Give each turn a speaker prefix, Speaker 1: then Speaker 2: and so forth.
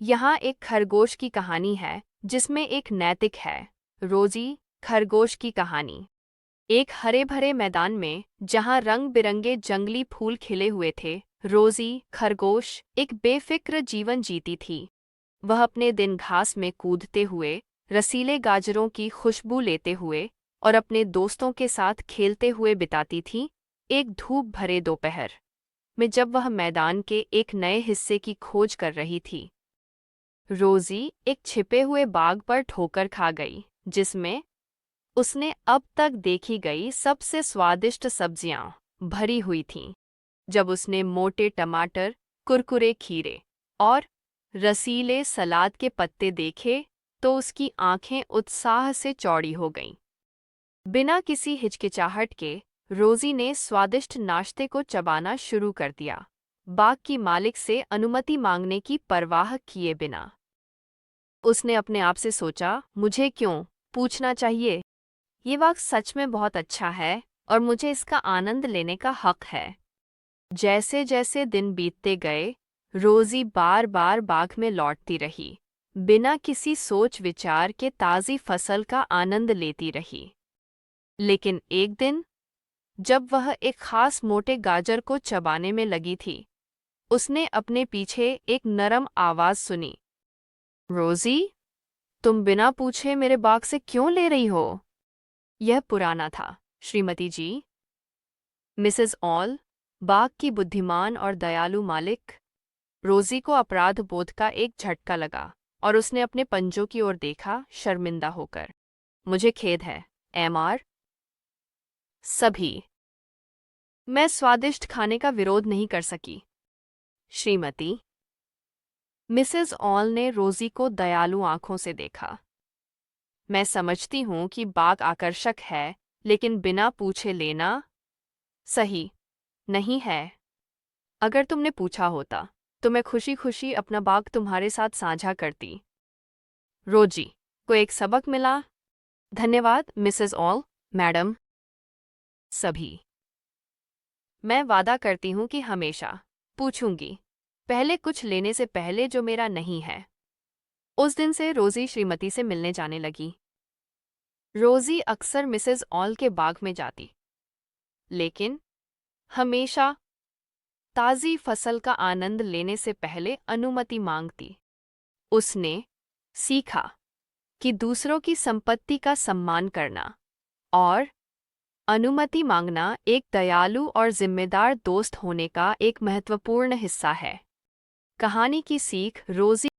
Speaker 1: यहाँ एक खरगोश की कहानी है जिसमें एक नैतिक है। रोजी खरगोश की कहानी। एक हरे भरे मैदान में जहाँ रंग बिरंगे जंगली फूल खिले हुए थे, रोजी खरगोश एक बेफिक्र जीवन जीती थी। वह अपने दिन घास में कूदते हुए, रसीले गाजरों की खुशबू लेते हुए और अपने दोस्तों के साथ खेलते हुए बिताती थी। एक धूप भरे दोपहर में जब वह मैदान के एक नए हिस्से की खोज कर रही थी, रोजी एक छिपे हुए बाग पर ठोकर खा गई जिसमें उसने अब तक देखी गई सबसे स्वादिष्ट सब्जियां भरी हुई थीं। जब उसने मोटे टमाटर, कुरकुरे खीरे और रसीले सलाद के पत्ते देखे तो उसकी आंखें उत्साह से चौड़ी हो गईं। बिना किसी हिचकिचाहट के रोजी ने स्वादिष्ट नाश्ते को चबाना शुरू कर दिया, बाग की मालिक से अनुमति मांगने की परवाह किए बिना। उसने अपने आप से सोचा, मुझे क्यों पूछना चाहिए? ये बाग सच में बहुत अच्छा है और मुझे इसका आनंद लेने का हक है। जैसे जैसे दिन बीतते गए, रोजी बार बार बाग में लौटती रही, बिना किसी सोच विचार के ताज़ी फसल का आनंद लेती रही। लेकिन एक दिन, जब वह एक खास मोटे गाजर को चबाने में लगी थी, उसने अपने पीछे एक नरम आवाज़ सुनी। रोजी, तुम बिना पूछे मेरे बाग से क्यों ले रही हो? यह पुराना था, श्रीमती जी। मिसेस ऑल, बाग की बुद्धिमान और दयालु मालिक। रोजी को अपराध बोध का एक झटका लगा और उसने अपने पंजों की ओर देखा, शर्मिंदा होकर। मुझे खेद है, एमआर। सभी। मैं स्वादिष्ट खाने का विरोध नहीं कर सकी, श्रीमती। मिसेस ऑल ने रोजी को दयालु आंखों से देखा। मैं समझती हूं कि बाग आकर्षक है, लेकिन बिना पूछे लेना सही नहीं है। अगर तुमने पूछा होता तो मैं खुशी खुशी अपना बाग तुम्हारे साथ साझा करती। रोजी को एक सबक मिला। धन्यवाद मिसेस ऑल, मैडम। सभी। मैं वादा करती हूं कि हमेशा पूछूंगी, पहले कुछ लेने से पहले जो मेरा नहीं है। उस दिन से रोजी श्रीमती से मिलने जाने लगी। रोजी अक्सर मिसेस ऑल के बाग में जाती, लेकिन हमेशा ताज़ी फसल का आनंद लेने से पहले अनुमति मांगती। उसने सीखा कि दूसरों की संपत्ति का सम्मान करना और अनुमति मांगना एक दयालु और जिम्मेदार दोस्त होने का एक महत्वपूर्ण हिस्सा है। कहानी की सीख। रोजी